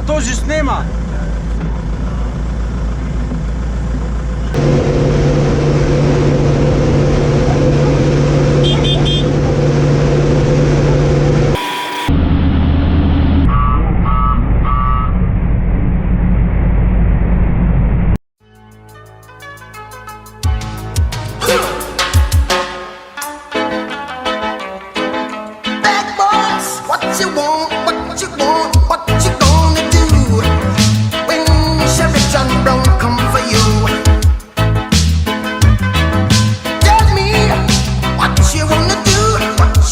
тоже snima.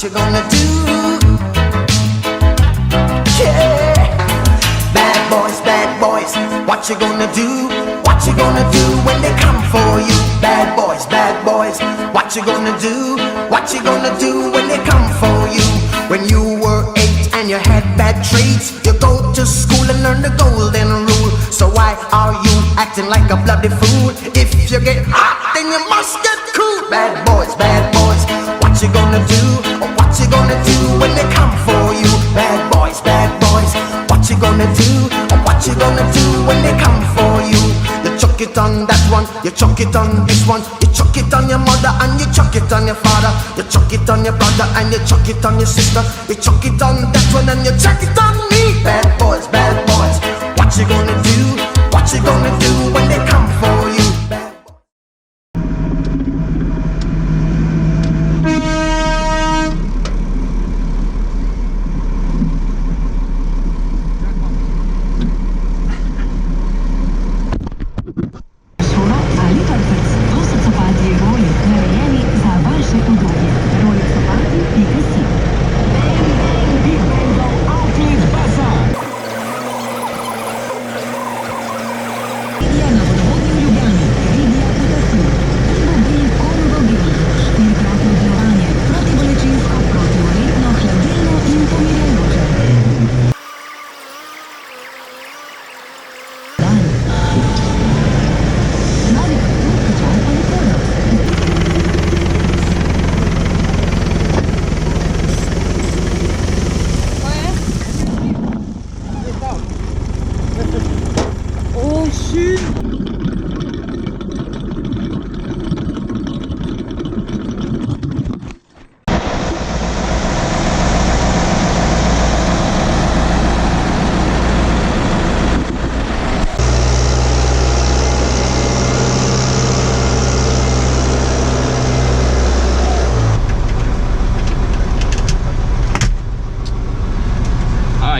You gonna do? Yeah. Bad boys, what you gonna do? What you gonna do when they come for you? Bad boys, what you gonna do? What you gonna do when they come for you? When you were 8 and you had bad traits, you go to school and learn the golden rule. So why are you acting like a bloody fool? If you get hot, then you must get cool. Bad boys, what you gonna do? What you gonna do when they come for you? Bad boys, what you gonna do? What you gonna do when they come for you? You chuck it on that one, you chuck it on this one, you chuck it on your mother and you chuck it on your father, you chuck it on your brother and you chuck it on your sister, you chuck it on that one and you chuck it on me. Bad boys, what you gonna do? What you gonna do when they come for you?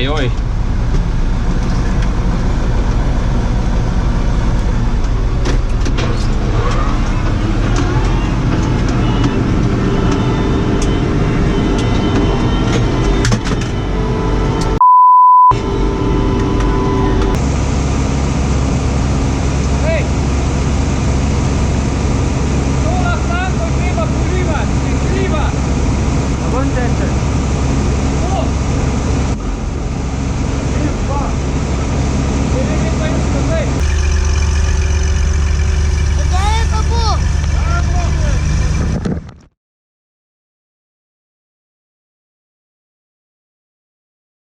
Oj.